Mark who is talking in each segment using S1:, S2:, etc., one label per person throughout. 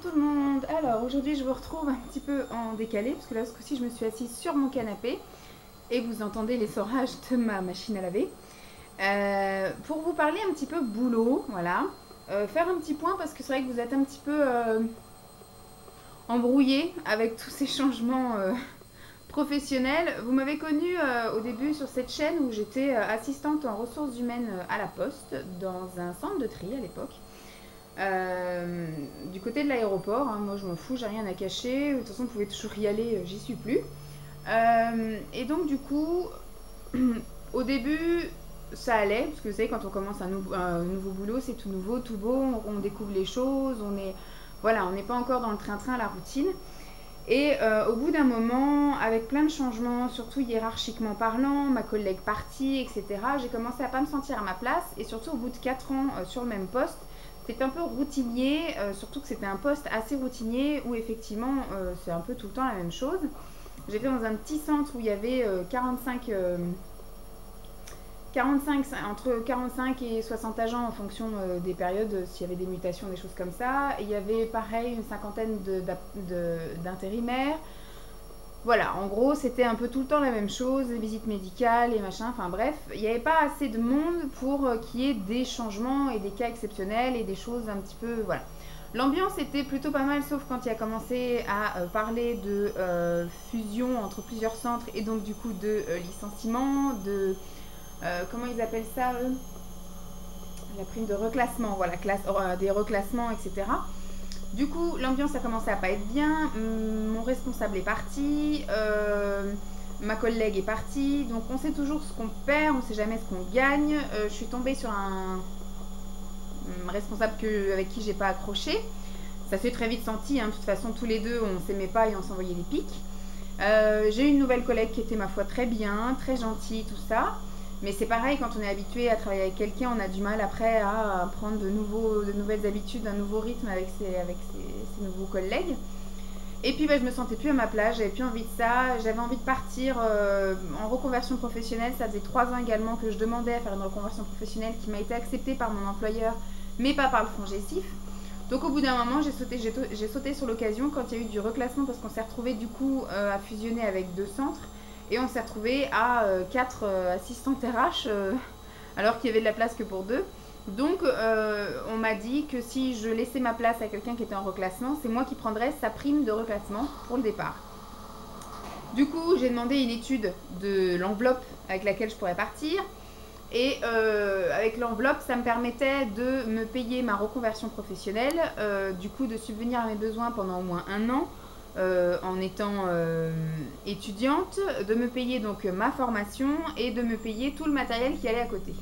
S1: tout le monde. Alors aujourd'hui je vous retrouve un petit peu en décalé parce que là ce coup-ci je me suis assise sur mon canapé et vous entendez l'essorage de ma machine à laver. Pour vous parler un petit peu boulot, voilà. Faire un petit point parce que c'est vrai que vous êtes un petit peu embrouillé avec tous ces changements professionnels. Vous m'avez connue au début sur cette chaîne où j'étais assistante en ressources humaines à la poste dans un centre de tri à l'époque. Du côté de l'aéroport, hein, moi je m'en fous, j'ai rien à cacher. De toute façon, vous pouvez toujours y aller, j'y suis plus. Et donc, du coup, au début, ça allait, parce que vous savez, quand on commence un nouveau boulot, c'est tout nouveau, tout beau, on découvre les choses, voilà, on n'est pas encore dans le train-train, la routine. Et au bout d'un moment, avec plein de changements, surtout hiérarchiquement parlant, ma collègue partie, etc., j'ai commencé à pas me sentir à ma place. Et surtout, au bout de 4 ans sur le même poste, c'était un peu routinier, surtout que c'était un poste assez routinier où effectivement c'est un peu tout le temps la même chose. J'étais dans un petit centre où il y avait 45, entre 45 et 60 agents en fonction des périodes, s'il y avait des mutations, des choses comme ça. Et il y avait pareil une cinquantaine d'intérimaires. Voilà, en gros, c'était un peu tout le temps la même chose, les visites médicales et machin, enfin bref, il n'y avait pas assez de monde pour qu'il y ait des changements et des cas exceptionnels et des choses un petit peu, voilà. L'ambiance était plutôt pas mal, sauf quand il a commencé à parler de fusion entre plusieurs centres et donc du coup de licenciement, de, comment ils appellent ça, eux, la prime de reclassement, voilà, des reclassements, etc. Du coup, l'ambiance a commencé à pas être bien. Mon responsable est parti. Ma collègue est partie. Donc, on sait toujours ce qu'on perd, on sait jamais ce qu'on gagne. Je suis tombée sur un responsable avec qui j'ai pas accroché. Ça s'est très vite senti. Hein. De toute façon, tous les deux, on s'aimait pas et on s'envoyait des pics. J'ai eu une nouvelle collègue qui était, ma foi, très bien, très gentille, tout ça. Mais c'est pareil, quand on est habitué à travailler avec quelqu'un, on a du mal après à prendre de nouvelles habitudes, un nouveau rythme avec ses nouveaux collègues. Et puis je me sentais plus à ma place, j'avais plus envie de ça, j'avais envie de partir en reconversion professionnelle. Ça faisait 3 ans également que je demandais à faire une reconversion professionnelle qui m'a été acceptée par mon employeur, mais pas par le FONGECIF. Donc au bout d'un moment, j'ai sauté sur l'occasion quand il y a eu du reclassement parce qu'on s'est retrouvé du coup à fusionner avec 2 centres. Et on s'est retrouvé à 4 assistantes RH alors qu'il y avait de la place que pour 2. Donc on m'a dit que si je laissais ma place à quelqu'un qui était en reclassement, c'est moi qui prendrais sa prime de reclassement pour le départ. Du coup, j'ai demandé une étude de l'enveloppe avec laquelle je pourrais partir. Et avec l'enveloppe, ça me permettait de me payer ma reconversion professionnelle, du coup de subvenir à mes besoins pendant au moins 1 an, en étant étudiante, de me payer donc ma formation et de me payer tout le matériel qui allait à côté.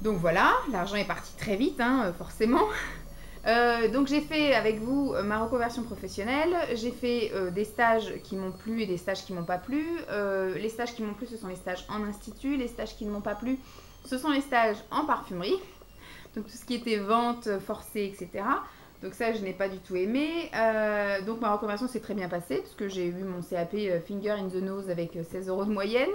S1: Donc voilà, l'argent est parti très vite, hein, forcément. Donc j'ai fait avec vous ma reconversion professionnelle, j'ai fait des stages qui m'ont plu et des stages qui m'ont pas plu. Les stages qui m'ont plu, ce sont les stages en institut, les stages qui ne m'ont pas plu, ce sont les stages en parfumerie. Donc tout ce qui était vente forcée, etc. Donc ça, je n'ai pas du tout aimé. Donc ma reconversion s'est très bien passée parce que j'ai eu mon CAP Finger in the Nose avec 16 € de moyenne.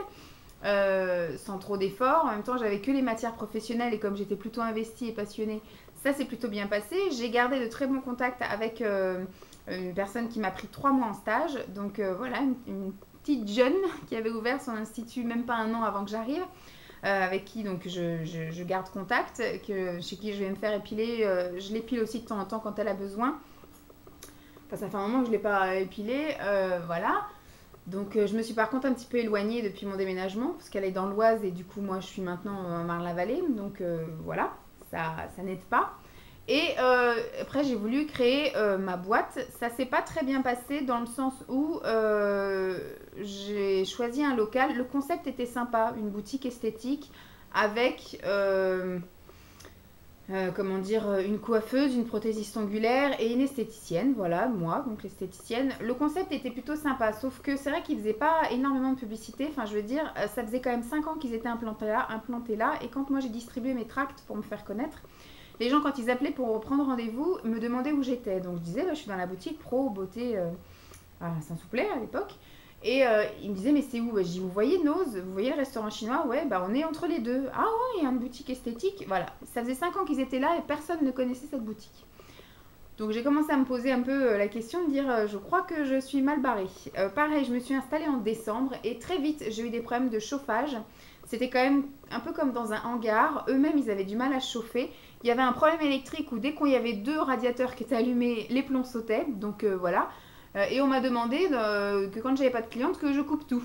S1: Sans trop d'efforts. En même temps, j'avais que les matières professionnelles et comme j'étais plutôt investie et passionnée, ça s'est plutôt bien passé. J'ai gardé de très bons contacts avec une personne qui m'a pris 3 mois en stage. Donc voilà, une petite jeune qui avait ouvert son institut même pas 1 an avant que j'arrive. Avec qui donc je garde contact, chez qui je vais me faire épiler. Je l'épile aussi de temps en temps quand elle a besoin. Enfin, ça fait un moment que je ne l'ai pas épilée. Voilà. Donc je me suis par contre un petit peu éloignée depuis mon déménagement parce qu'elle est dans l'Oise et du coup moi je suis maintenant à Marne-la-Vallée. Donc voilà, ça n'aide pas. Et après j'ai voulu créer ma boîte. Ça s'est pas très bien passé dans le sens où j'ai choisi un local. Le concept était sympa, une boutique esthétique avec comment dire, une coiffeuse, une prothésiste ongulaire et une esthéticienne, voilà, moi, donc l'esthéticienne. Le concept était plutôt sympa, sauf que c'est vrai qu'ils faisaient pas énormément de publicité, enfin je veux dire, ça faisait quand même 5 ans qu'ils étaient implantés là, et quand moi j'ai distribué mes tracts pour me faire connaître, les gens quand ils appelaient pour prendre rendez-vous me demandaient où j'étais, donc je disais, je suis dans la boutique pro beauté à Saint-Souplay à l'époque. Et il me disait, mais c'est où? Je dis, vous voyez Nose? Vous voyez le restaurant chinois? Ouais, on est entre les deux. Ah ouais, il y a une boutique esthétique. Voilà, ça faisait 5 ans qu'ils étaient là et personne ne connaissait cette boutique. Donc j'ai commencé à me poser un peu la question de dire je crois que je suis mal barrée. Pareil, je me suis installée en décembre et très vite j'ai eu des problèmes de chauffage. C'était quand même un peu comme dans un hangar. Eux-mêmes, ils avaient du mal à chauffer. Il y avait un problème électrique où dès qu'il y avait 2 radiateurs qui étaient allumés, les plombs sautaient. Donc voilà. Et on m'a demandé que quand j'avais pas de cliente, que je coupe tout.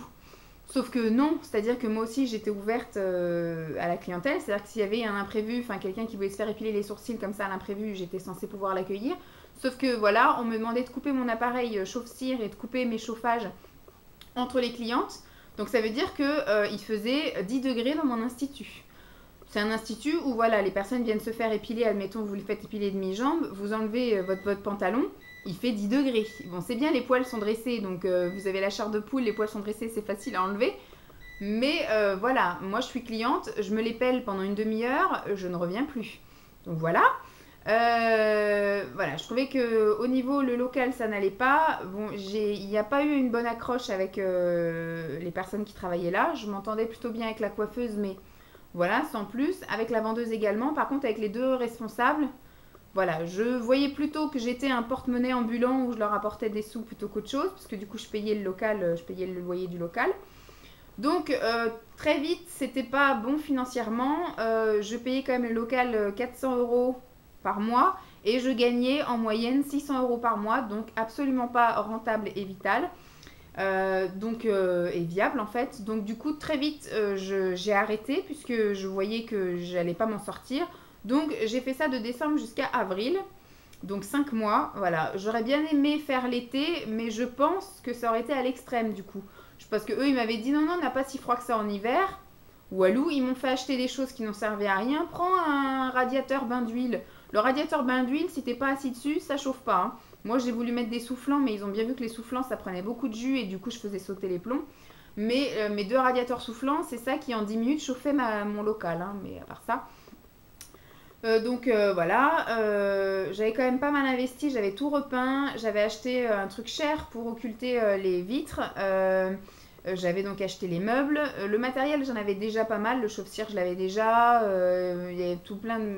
S1: Sauf que non, c'est-à-dire que moi aussi j'étais ouverte à la clientèle, c'est-à-dire que s'il y avait un imprévu, enfin quelqu'un qui voulait se faire épiler les sourcils comme ça à l'imprévu, j'étais censée pouvoir l'accueillir. Sauf que voilà, on me demandait de couper mon appareil chauffe-cire et de couper mes chauffages entre les clientes. Donc ça veut dire qu'il faisait 10 degrés dans mon institut. C'est un institut où voilà, les personnes viennent se faire épiler, admettons vous les faites épiler demi-jambe, vous enlevez votre pantalon, il fait 10 degrés. Bon, c'est bien, les poils sont dressés, donc vous avez la chair de poule, les poils sont dressés, c'est facile à enlever. Mais voilà, moi je suis cliente, je me les pèle pendant une demi-heure, je ne reviens plus. Donc voilà. Voilà, je trouvais que au niveau le local ça n'allait pas. Bon, il n'y a pas eu une bonne accroche avec les personnes qui travaillaient là. Je m'entendais plutôt bien avec la coiffeuse, mais voilà, sans plus. Avec la vendeuse également. Par contre, avec les 2 responsables, voilà, je voyais plutôt que j'étais un porte-monnaie ambulant où je leur apportais des sous plutôt qu'autre chose, parce que du coup je payais le local, je payais le loyer du local. Donc très vite, c'était pas bon financièrement. Je payais quand même le local 400 € par mois et je gagnais en moyenne 600 € par mois, donc absolument pas rentable et vital. Et viable en fait. Donc du coup très vite j'ai arrêté puisque je voyais que j'allais pas m'en sortir. Donc j'ai fait ça de décembre jusqu'à avril. Donc 5 mois, voilà. J'aurais bien aimé faire l'été, mais je pense que ça aurait été à l'extrême du coup. Parce que eux ils m'avaient dit non, on n'a pas si froid que ça en hiver. Walou, ils m'ont fait acheter des choses qui n'ont servi à rien. Prends un radiateur bain d'huile. Le radiateur bain d'huile, si t'es pas assis dessus, ça chauffe pas. Hein. Moi j'ai voulu mettre des soufflants, mais ils ont bien vu que les soufflants ça prenait beaucoup de jus et du coup je faisais sauter les plombs. Mais mes 2 radiateurs soufflants, c'est ça qui en 10 minutes chauffait mon local. Hein. Mais à part ça. Voilà, j'avais quand même pas mal investi, j'avais tout repeint, j'avais acheté un truc cher pour occulter les vitres, j'avais donc acheté les meubles, le matériel j'en avais déjà pas mal, le chauffe-cire je l'avais déjà, il y avait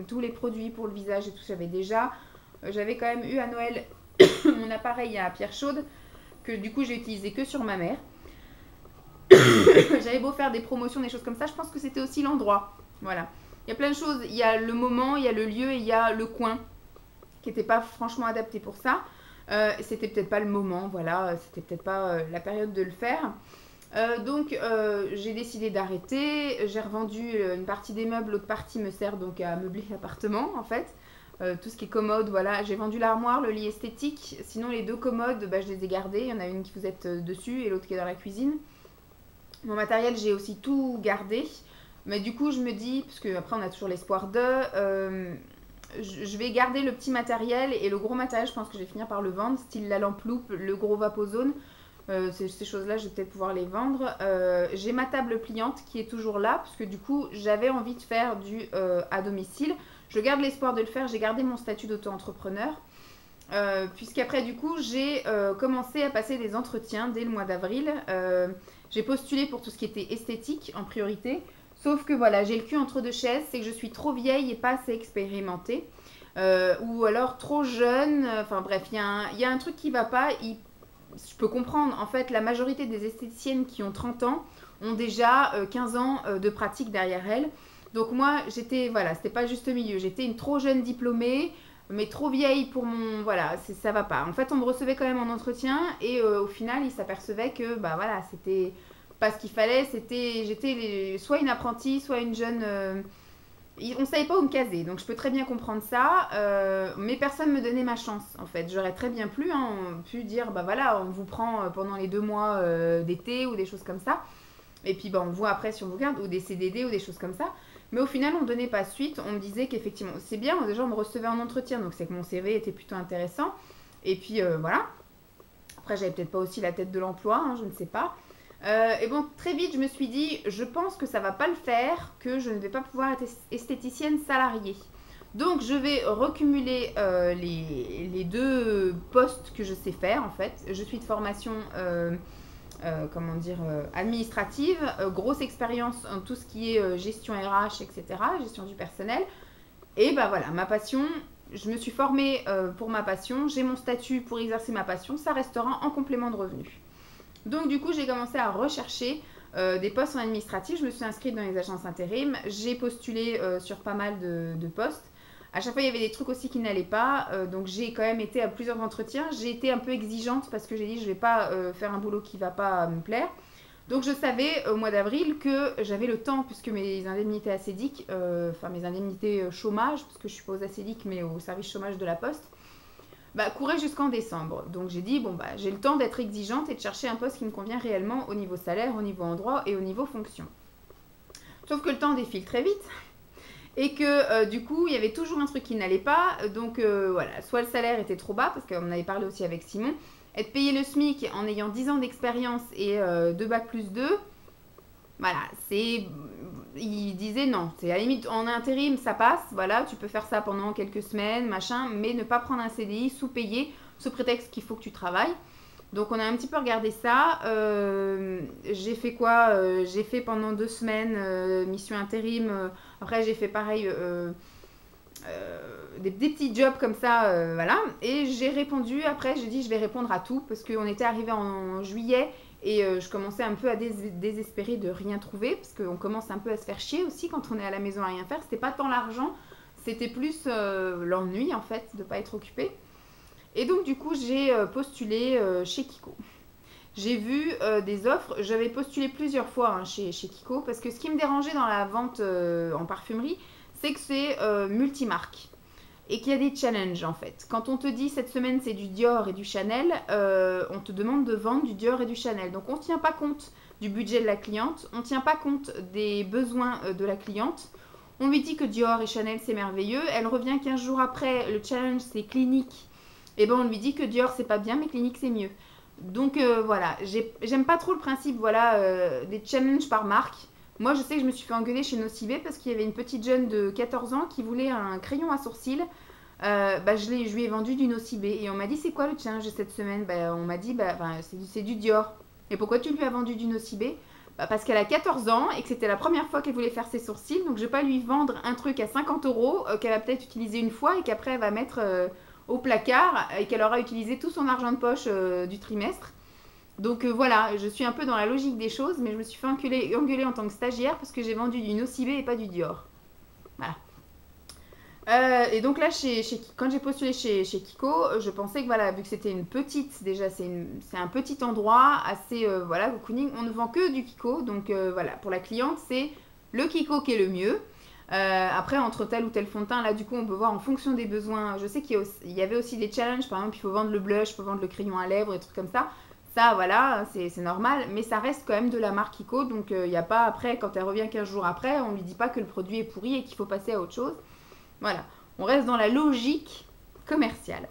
S1: tous les produits pour le visage et tout j'avais déjà, j'avais quand même eu à Noël mon appareil à pierre chaude que du coup j'ai utilisé que sur ma mère. J'avais beau faire des promotions, des choses comme ça, je pense que c'était aussi l'endroit, voilà. Il y a plein de choses, il y a le moment, il y a le lieu et il y a le coin qui n'était pas franchement adapté pour ça. C'était peut-être pas le moment, voilà, c'était peut-être pas la période de le faire. J'ai décidé d'arrêter, j'ai revendu une partie des meubles, l'autre partie me sert donc à meubler l'appartement en fait. Tout ce qui est commode, voilà, j'ai vendu l'armoire, le lit esthétique, sinon les 2 commodes, je les ai gardées, il y en a une qui vous êtes dessus et l'autre qui est dans la cuisine. Mon matériel, j'ai aussi tout gardé. Mais du coup, je me dis, parce qu'après, on a toujours l'espoir je vais garder le petit matériel et le gros matériel, je pense que je vais finir par le vendre, style la lampe loupe, le gros vapozone. Ces choses-là, je vais peut-être pouvoir les vendre. J'ai ma table pliante qui est toujours là, parce que du coup, j'avais envie de faire du à domicile. Je garde l'espoir de le faire, j'ai gardé mon statut d'auto-entrepreneur. Puisqu'après, du coup, j'ai commencé à passer des entretiens dès le mois d'avril. J'ai postulé pour tout ce qui était esthétique en priorité. Sauf que voilà, j'ai le cul entre 2 chaises, c'est que je suis trop vieille et pas assez expérimentée. Ou alors trop jeune, enfin bref, il y a un truc qui va pas. Je peux comprendre, en fait, la majorité des esthéticiennes qui ont 30 ans ont déjà 15 ans de pratique derrière elles. Donc moi, voilà, c'était pas juste milieu. J'étais une trop jeune diplômée, mais trop vieille pour mon... Voilà, ça va pas. En fait, on me recevait quand même en entretien et au final, ils s'apercevaient que, voilà, c'était... pas ce qu'il fallait, j'étais soit une apprentie, soit une jeune... on ne savait pas où me caser, donc je peux très bien comprendre ça, mais personne ne me donnait ma chance, en fait. J'aurais très bien pu dire, voilà, on vous prend pendant les 2 mois d'été ou des choses comme ça, et puis on voit après si on vous garde, ou des CDD ou des choses comme ça. Mais au final, on ne donnait pas suite, on me disait qu'effectivement, c'est bien, déjà on me recevait en entretien, donc c'est que mon CV était plutôt intéressant, et puis voilà. Après, j'avais peut-être pas aussi la tête de l'emploi, hein, je ne sais pas. Et bon, très vite, je me suis dit, je pense que ça va pas le faire, que je ne vais pas pouvoir être esthéticienne salariée. Donc, je vais recumuler les 2 postes que je sais faire, en fait. Je suis de formation, administrative, grosse expérience en tout ce qui est gestion RH, etc., gestion du personnel. Et voilà, ma passion, je me suis formée pour ma passion, j'ai mon statut pour exercer ma passion, ça restera en complément de revenu. Donc du coup, j'ai commencé à rechercher des postes en administratif. Je me suis inscrite dans les agences intérim. J'ai postulé sur pas mal de postes. À chaque fois, il y avait des trucs aussi qui n'allaient pas. Donc j'ai quand même été à plusieurs entretiens. J'ai été un peu exigeante parce que j'ai dit je ne vais pas faire un boulot qui ne va pas me plaire. Donc je savais au mois d'avril que j'avais le temps, puisque mes indemnités ACEDIC, enfin mes indemnités chômage, parce que je suis pas aux ACEDIC mais au service chômage de la Poste, courait jusqu'en décembre. Donc j'ai dit, bon, j'ai le temps d'être exigeante et de chercher un poste qui me convient réellement au niveau salaire, au niveau endroit et au niveau fonction. Sauf que le temps défile très vite et que du coup, il y avait toujours un truc qui n'allait pas. Donc voilà, soit le salaire était trop bas, parce qu'on avait parlé aussi avec Simon, être payé le SMIC en ayant 10 ans d'expérience et 2 bacs plus 2, voilà, c'est... Il disait non, c'est à la limite en intérim ça passe, voilà, tu peux faire ça pendant quelques semaines, machin, mais ne pas prendre un CDI sous-payé, sous prétexte qu'il faut que tu travailles. Donc on a un petit peu regardé ça. J'ai fait quoi J'ai fait pendant 2 semaines mission intérim. Après j'ai fait pareil des petits jobs comme ça, voilà. Et j'ai répondu, après j'ai dit je vais répondre à tout parce qu'on était arrivé en juillet. Et je commençais un peu à désespérer de rien trouver, parce qu'on commence un peu à se faire chier aussi quand on est à la maison à rien faire. C'était pas tant l'argent, c'était plus l'ennui en fait, de pas être occupé. Et donc du coup j'ai postulé chez Kiko. J'ai vu des offres, j'avais postulé plusieurs fois chez Kiko, parce que ce qui me dérangeait dans la vente en parfumerie, c'est que c'est multimarque. Et qu'il y a des challenges en fait. Quand on te dit cette semaine c'est du Dior et du Chanel, on te demande de vendre du Dior et du Chanel. Donc on ne tient pas compte du budget de la cliente, on ne tient pas compte des besoins de la cliente. On lui dit que Dior et Chanel c'est merveilleux, elle revient 15 jours après, le challenge c'est Clinique. Et ben on lui dit que Dior c'est pas bien mais Clinique c'est mieux. Donc voilà, j'aime pas trop le principe voilà, des challenges par marque. Moi, je sais que je me suis fait engueuler chez Nocibé parce qu'il y avait une petite jeune de 14 ans qui voulait un crayon à sourcils. Je lui ai vendu du Nocibé. Et on m'a dit, c'est quoi le challenge de cette semaine? On m'a dit, c'est du Dior. Et pourquoi tu lui as vendu du Nocibé? Parce qu'elle a 14 ans et que c'était la première fois qu'elle voulait faire ses sourcils. Donc, je ne vais pas lui vendre un truc à 50 € qu'elle va peut-être utiliser une fois et qu'après, elle va mettre au placard et qu'elle aura utilisé tout son argent de poche du trimestre. Donc voilà, je suis un peu dans la logique des choses, mais je me suis fait engueuler en tant que stagiaire parce que j'ai vendu du Nocibé et pas du Dior. Voilà. Et donc là, quand j'ai postulé chez Kiko, je pensais que voilà, vu que c'était une petite, déjà c'est un petit endroit assez, voilà, cocooning, on ne vend que du Kiko. Donc voilà, pour la cliente, c'est le Kiko qui est le mieux. Après, entre tel ou tel fond de teint, là du coup on peut voir en fonction des besoins. Je sais qu'il y avait aussi des challenges, par exemple il faut vendre le blush, il faut vendre le crayon à lèvres, des trucs comme ça. Ça, voilà, c'est normal, mais ça reste quand même de la marque Kiko, donc il n'y a pas après, quand elle revient 15 jours après, on ne lui dit pas que le produit est pourri et qu'il faut passer à autre chose. Voilà, on reste dans la logique commerciale.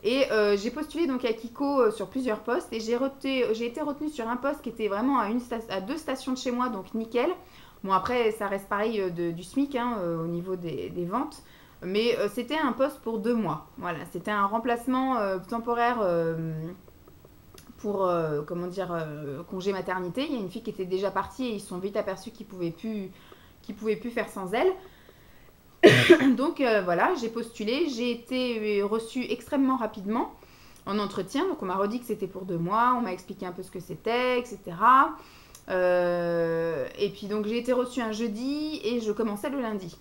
S1: Et j'ai postulé donc à Kiko sur plusieurs postes et j'ai été retenue sur un poste qui était vraiment à 2 stations de chez moi, donc nickel. Bon, après, ça reste pareil du SMIC au niveau des ventes, mais c'était un poste pour 2 mois. Voilà, c'était un remplacement temporaire pour congé maternité. Il y a une fille qui était déjà partie et ils se sont vite aperçus qu'ils pouvaient plus faire sans elle. Donc voilà, j'ai postulé, j'ai été reçue extrêmement rapidement en entretien. Donc on m'a redit que c'était pour 2 mois, on m'a expliqué un peu ce que c'était, etc. Et puis donc j'ai été reçue un jeudi et je commençais le lundi.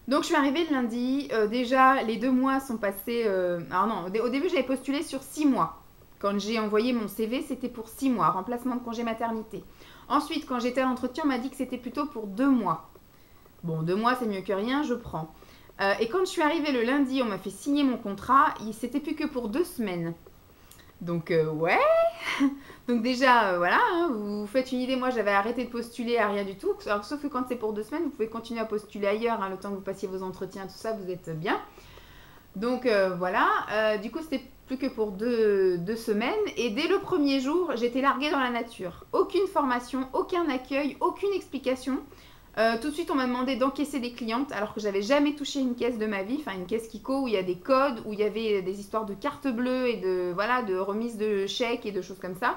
S1: Donc je suis arrivée le lundi, déjà les 2 mois sont passés... alors non, au début j'avais postulé sur 6 mois. Quand j'ai envoyé mon CV, c'était pour 6 mois, remplacement de congé maternité. Ensuite, quand j'étais à l'entretien, on m'a dit que c'était plutôt pour 2 mois. Bon, 2 mois, c'est mieux que rien, je prends. Et quand je suis arrivée le lundi, on m'a fait signer mon contrat, c'était plus que pour 2 semaines. Donc, ouais. Donc déjà, voilà, vous vous faites une idée. Moi, j'avais arrêté de postuler à rien du tout. Alors, sauf que quand c'est pour 2 semaines, vous pouvez continuer à postuler ailleurs, le temps que vous passiez vos entretiens, tout ça, vous êtes bien. Donc, voilà. Du coup, c'était plus que pour 2 semaines. Et dès le premier jour, j'étais larguée dans la nature. Aucune formation, aucun accueil, aucune explication. Tout de suite, on m'a demandé d'encaisser des clientes alors que j'avais jamais touché une caisse de ma vie, enfin une caisse Kiko où il y a des codes, où il y avait des histoires de cartes bleues et de remise de chèques et de choses comme ça.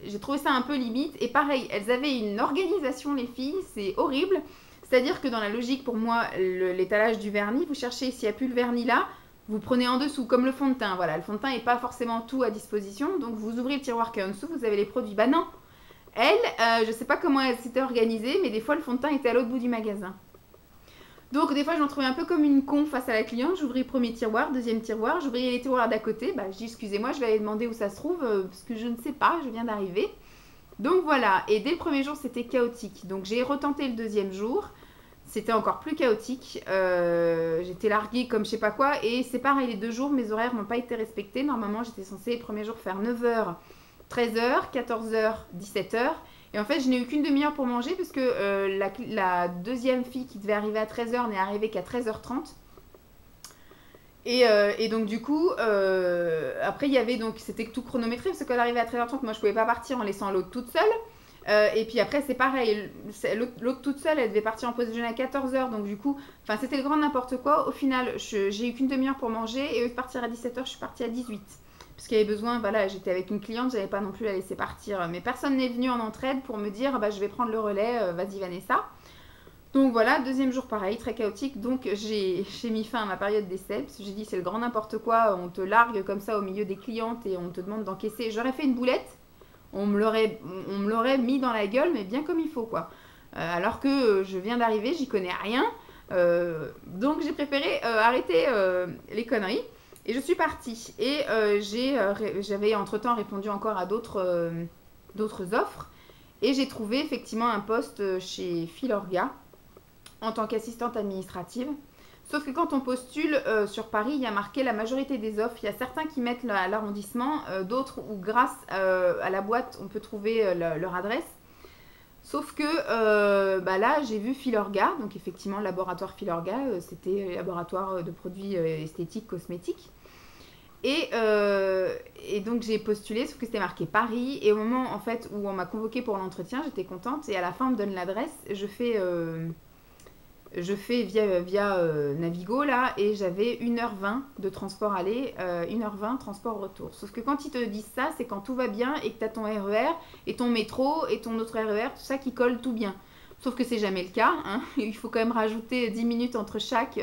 S1: J'ai trouvé ça un peu limite. Et pareil, elles avaient une organisation, les filles, c'est horrible. C'est-à-dire que dans la logique, pour moi, l'étalage du vernis, vous cherchez, s'il n'y a plus le vernis là, vous prenez en dessous, comme le fond de teint. Voilà, le fond de teint n'est pas forcément tout à disposition, donc vous ouvrez le tiroir qui est en dessous, vous avez les produits. Bah non, elle, je sais pas comment elle s'était organisée, mais des fois le fond de teint était à l'autre bout du magasin. Donc des fois je m'en trouvais un peu comme une con face à la cliente, j'ouvrais le premier tiroir, deuxième tiroir, j'ouvrais les tiroirs d'à côté, bah je dis excusez-moi, je vais aller demander où ça se trouve, parce que je ne sais pas, je viens d'arriver. Donc voilà, et dès le premier jour c'était chaotique, donc j'ai retenté le deuxième jour, c'était encore plus chaotique, j'étais larguée comme je sais pas quoi, et c'est pareil, les 2 jours, mes horaires n'ont pas été respectés, normalement j'étais censée le premier jour faire 9h, 13h, 14h, 17h, et en fait je n'ai eu qu'une demi-heure pour manger, parce que la deuxième fille qui devait arriver à 13h n'est arrivée qu'à 13h30, et donc du coup, après il y avait donc, c'était tout chronométré, parce qu'elle arrivait à 13h30, moi je pouvais pas partir en laissant l'autre toute seule. Et puis après c'est pareil, l'autre toute seule elle devait partir en pause déjeuner à 14h, donc du coup, enfin c'était le grand n'importe quoi. Au final j'ai eu qu'une demi-heure pour manger, et au lieu de partir à 17h je suis partie à 18h. Parce qu'il y avait besoin, voilà, j'étais avec une cliente, j'avais pas non plus la laisser partir. Mais personne n'est venu en entraide pour me dire bah, je vais prendre le relais, vas-y Vanessa. Donc voilà, deuxième jour pareil, très chaotique. Donc j'ai mis fin à ma période d'essai, parce que j'ai dit c'est le grand n'importe quoi, on te largue comme ça au milieu des clientes et on te demande d'encaisser. J'aurais fait une boulette, on me l'aurait mis dans la gueule, mais bien comme il faut quoi. Alors que je viens d'arriver, j'y connais rien. Donc j'ai préféré arrêter les conneries. Et je suis partie. Et j'avais entre-temps répondu encore à d'autres offres. Et j'ai trouvé effectivement un poste chez Filorga en tant qu'assistante administrative. Sauf que quand on postule sur Paris, il y a marqué la majorité des offres. Il y a certains qui mettent l'arrondissement, d'autres où grâce à la boîte, on peut trouver leur adresse. Sauf que bah là, j'ai vu Filorga, donc effectivement, le laboratoire Filorga, c'était laboratoire de produits esthétiques, cosmétiques. Et donc j'ai postulé, sauf que c'était marqué Paris. Et au moment en fait où on m'a convoquée pour l'entretien, j'étais contente. Et à la fin, on me donne l'adresse. Je fais via Navigo là, et j'avais 1h20 de transport aller, 1h20 transport retour. Sauf que quand ils te disent ça, c'est quand tout va bien et que tu as ton RER et ton métro et ton autre RER, tout ça qui colle tout bien. Sauf que c'est jamais le cas, hein. Il faut quand même rajouter 10 minutes entre chaque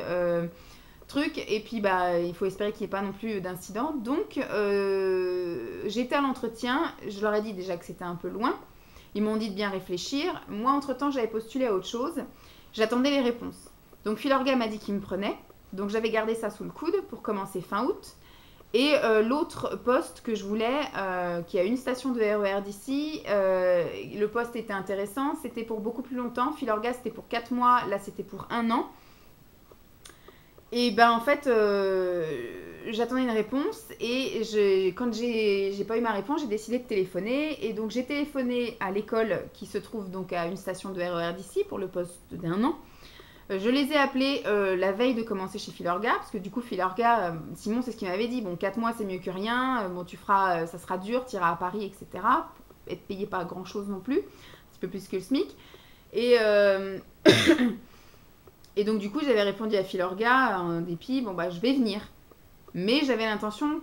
S1: truc, et puis bah, il faut espérer qu'il n'y ait pas non plus d'incident. Donc j'étais à l'entretien, je leur ai dit déjà que c'était un peu loin. Ils m'ont dit de bien réfléchir. Moi, entre-temps, j'avais postulé à autre chose. J'attendais les réponses. Donc Filorga m'a dit qu'il me prenait. Donc j'avais gardé ça sous le coude pour commencer fin août. Et l'autre poste que je voulais, qui a une station de RER d'ici, le poste était intéressant. C'était pour beaucoup plus longtemps. Filorga, c'était pour 4 mois. Là, c'était pour 1 an. Et ben en fait, j'attendais une réponse. Et quand j'ai pas eu ma réponse, j'ai décidé de téléphoner. Et donc j'ai téléphoné à l'école qui se trouve donc à une station de RER d'ici pour le poste d'1 an. Je les ai appelés la veille de commencer chez Filorga, parce que du coup Filorga, Simon c'est ce qu'il m'avait dit, bon 4 mois c'est mieux que rien, bon tu feras, ça sera dur, tu iras à Paris, etc. Être payé pas grand chose non plus, un petit peu plus que le SMIC. Et, et donc du coup j'avais répondu à Filorga en dépit, bon bah je vais venir. Mais j'avais l'intention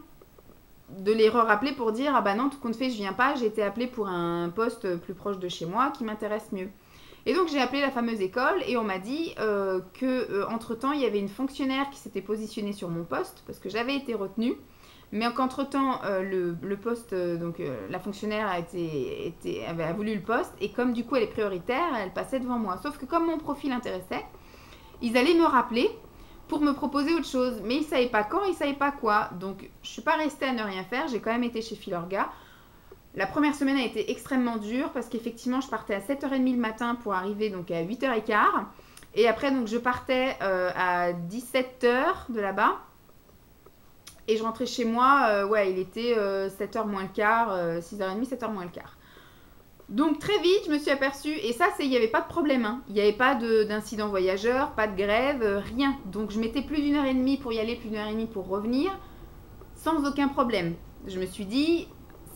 S1: de les rappeler pour dire, ah bah non tout compte fait je viens pas, j'ai été appelée pour un poste plus proche de chez moi qui m'intéresse mieux. Et donc j'ai appelé la fameuse école et on m'a dit qu'entre-temps il y avait une fonctionnaire qui s'était positionnée sur mon poste parce que j'avais été retenue, mais qu'entre-temps le poste, donc la fonctionnaire avait voulu le poste et comme du coup elle est prioritaire, elle passait devant moi. Sauf que comme mon profil intéressait, ils allaient me rappeler pour me proposer autre chose, mais ils ne savaient pas quand, ils ne savaient pas quoi. Donc je ne suis pas restée à ne rien faire, j'ai quand même été chez Filorga. La première semaine a été extrêmement dure parce qu'effectivement, je partais à 7h30 le matin pour arriver donc à 8h15. Et après, donc, je partais à 17h de là-bas. Et je rentrais chez moi, ouais, il était 7h moins le quart, 6h30, 7h moins le quart. Donc très vite, je me suis aperçue, et ça, il n'y avait pas de problème. Hein. Il n'y avait pas d'incident voyageur, pas de grève, rien. Donc je mettais plus d'1h30 pour y aller, plus d'1h30 pour revenir, sans aucun problème. Je me suis dit...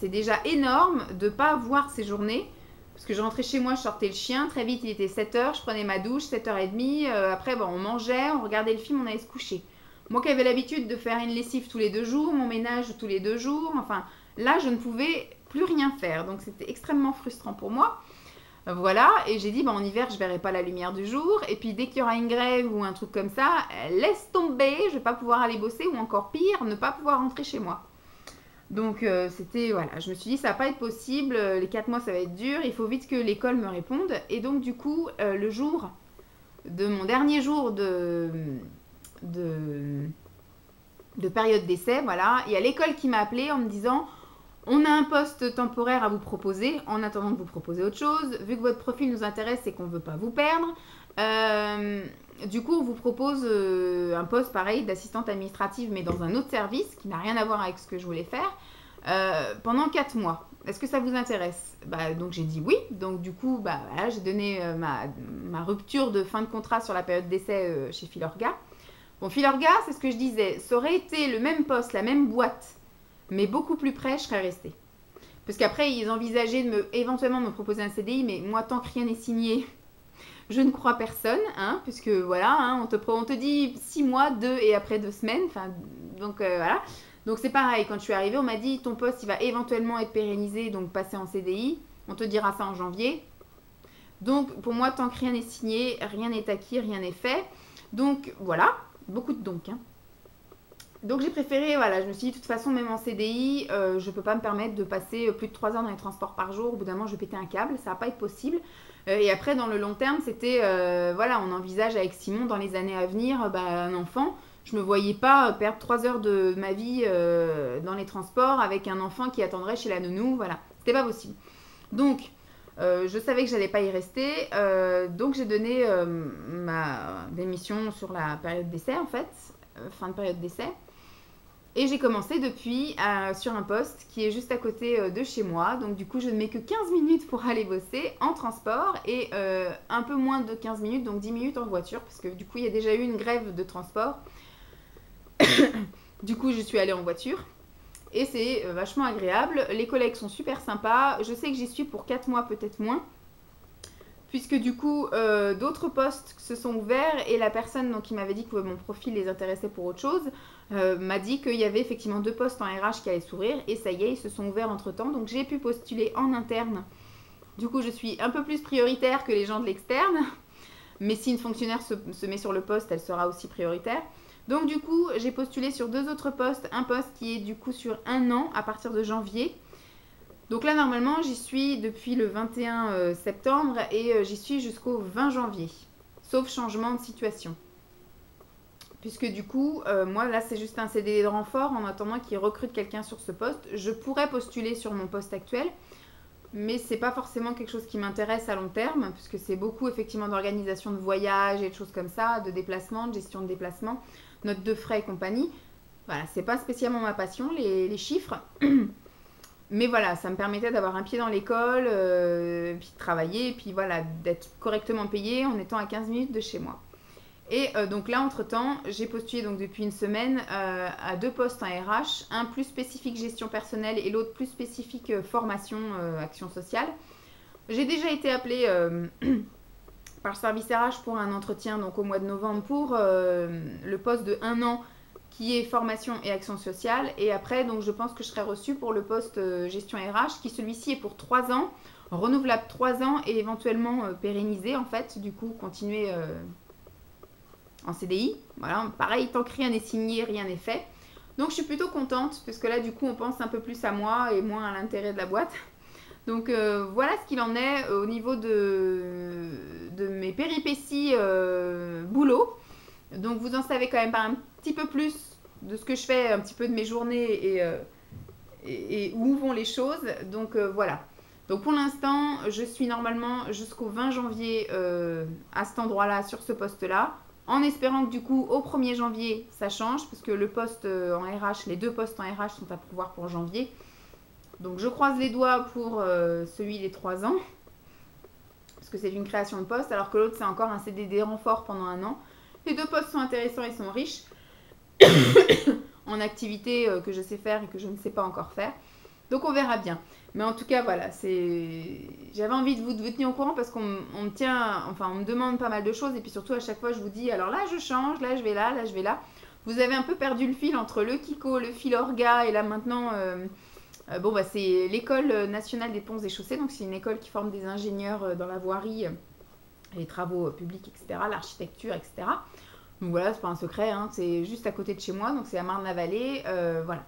S1: C'est déjà énorme de ne pas voir ces journées. Parce que je rentrais chez moi, je sortais le chien. Très vite, il était 7h. Je prenais ma douche, 7h30. Après, bon, on mangeait, on regardait le film, on allait se coucher. Moi qui avais l'habitude de faire une lessive tous les 2 jours, mon ménage tous les 2 jours. Enfin, là, je ne pouvais plus rien faire. Donc, c'était extrêmement frustrant pour moi. Voilà, et j'ai dit, bah, en hiver, je verrai pas la lumière du jour. Et puis, dès qu'il y aura une grève ou un truc comme ça, laisse tomber, je vais pas pouvoir aller bosser ou encore pire, ne pas pouvoir rentrer chez moi. Donc, c'était, voilà, je me suis dit, ça va pas être possible, les 4 mois, ça va être dur, il faut vite que l'école me réponde. Et donc, du coup, le jour de mon dernier jour de, de période d'essai, voilà, il y a l'école qui m'a appelé en me disant on a un poste temporaire à vous proposer en attendant de vous proposer autre chose. Vu que votre profil nous intéresse et qu'on ne veut pas vous perdre, du coup, on vous propose un poste pareil d'assistante administrative, mais dans un autre service qui n'a rien à voir avec ce que je voulais faire, pendant 4 mois. Est-ce que ça vous intéresse? Donc j'ai dit oui. Donc du coup, voilà, j'ai donné ma rupture de fin de contrat sur la période d'essai chez Filorga. Bon, Filorga, c'est ce que je disais, ça aurait été le même poste, la même boîte, mais beaucoup plus près, je serais restée. Parce qu'après, ils envisageaient éventuellement me proposer un CDI, mais moi, tant que rien n'est signé, je ne crois personne, hein, puisque voilà, hein, on te dit 6 mois, 2 et après 2 semaines, donc voilà. Donc c'est pareil, quand je suis arrivée, on m'a dit ton poste, il va éventuellement être pérennisé, donc passer en CDI, on te dira ça en janvier. Donc pour moi, tant que rien n'est signé, rien n'est acquis, rien n'est fait. Donc voilà, beaucoup de donc, hein. Donc j'ai préféré, voilà, je me suis dit de toute façon même en CDI, je ne peux pas me permettre de passer plus de 3 heures dans les transports par jour, au bout d'un moment je vais péter un câble, ça va pas être possible. Et après dans le long terme c'était, voilà, on envisage avec Simon dans les années à venir un enfant. Je me voyais pas perdre 3 heures de ma vie dans les transports avec un enfant qui attendrait chez la nounou, voilà, c'était pas possible. Donc je savais que j'allais pas y rester, donc j'ai donné ma démission sur la période d'essai en fait, fin de période d'essai. Et j'ai commencé depuis sur un poste qui est juste à côté de chez moi. Donc du coup, je ne mets que 15 minutes pour aller bosser en transport et un peu moins de 15 minutes, donc 10 minutes en voiture. Parce que du coup, il y a déjà eu une grève de transport. Du coup, je suis allée en voiture. Et c'est vachement agréable. Les collègues sont super sympas. Je sais que j'y suis pour 4 mois, peut-être moins. Puisque du coup, d'autres postes se sont ouverts et la personne donc, qui m'avait dit que mon profil les intéressait pour autre chose m'a dit qu'il y avait effectivement 2 postes en RH qui allaient s'ouvrir et ça y est, ils se sont ouverts entre-temps. Donc j'ai pu postuler en interne. Du coup, je suis un peu plus prioritaire que les gens de l'externe. Mais si une fonctionnaire se met sur le poste, elle sera aussi prioritaire. Donc du coup, j'ai postulé sur 2 autres postes. Un poste qui est du coup sur 1 an à partir de janvier. Donc là, normalement, j'y suis depuis le 21 septembre et j'y suis jusqu'au 20 janvier. Sauf changement de situation. Puisque du coup, moi, là, c'est juste un CDD de renfort en attendant qu'ils recrutent quelqu'un sur ce poste. Je pourrais postuler sur mon poste actuel, mais c'est pas forcément quelque chose qui m'intéresse à long terme, puisque c'est beaucoup, effectivement, d'organisation de voyage et de choses comme ça, de déplacement, de gestion de déplacement, notes de frais et compagnie. Voilà, c'est pas spécialement ma passion, les chiffres. Mais voilà, ça me permettait d'avoir un pied dans l'école, puis de travailler, puis voilà, d'être correctement payée en étant à 15 minutes de chez moi. Et donc là, entre-temps, j'ai postulé donc depuis une semaine à 2 postes en RH, un plus spécifique gestion personnelle et l'autre plus spécifique formation action sociale. J'ai déjà été appelée par le service RH pour un entretien donc au mois de novembre pour le poste de 1 an qui est formation et action sociale. Et après, donc, je pense que je serai reçue pour le poste gestion RH, qui celui-ci est pour 3 ans, renouvelable 3 ans et éventuellement pérennisé, en fait, du coup, continuer en CDI. Voilà, pareil, tant que rien n'est signé, rien n'est fait. Donc, je suis plutôt contente, parce que là, du coup, on pense un peu plus à moi et moins à l'intérêt de la boîte. Donc, voilà ce qu'il en est au niveau de mes péripéties boulot. Donc vous en savez quand même pas un petit peu plus de ce que je fais, un petit peu de mes journées et où vont les choses. Donc voilà. Donc pour l'instant, je suis normalement jusqu'au 20 janvier à cet endroit-là, sur ce poste-là, en espérant que du coup au 1er janvier ça change, parce que le poste en RH, les 2 postes en RH sont à pourvoir pour janvier. Donc je croise les doigts pour celui des 3 ans, parce que c'est une création de poste, alors que l'autre c'est encore un CDD renfort pendant 1 an. Les 2 postes sont intéressants et sont riches en activités que je sais faire et que je ne sais pas encore faire. Donc on verra bien. Mais en tout cas, voilà, j'avais envie de vous tenir au courant parce qu'on me tient, enfin on me demande pas mal de choses et puis surtout à chaque fois je vous dis, alors là je change, là je vais là, là je vais là. Vous avez un peu perdu le fil entre le Kiko, le Filorga et là maintenant Bon, bah, c'est l'École nationale des ponts et chaussées, donc c'est une école qui forme des ingénieurs dans la voirie, les travaux publics, etc., l'architecture, etc. Donc voilà, c'est pas un secret, hein, c'est juste à côté de chez moi, donc c'est à Marne-la-Vallée. Voilà.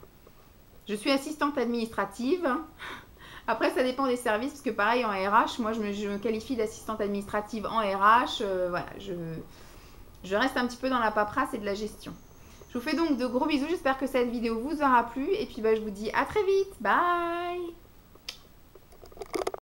S1: Je suis assistante administrative. Après, ça dépend des services, parce que pareil, en RH, moi, je me qualifie d'assistante administrative en RH. Voilà, je reste un petit peu dans la paperasse et de la gestion. Je vous fais donc de gros bisous, j'espère que cette vidéo vous aura plu, et puis bah, je vous dis à très vite, bye!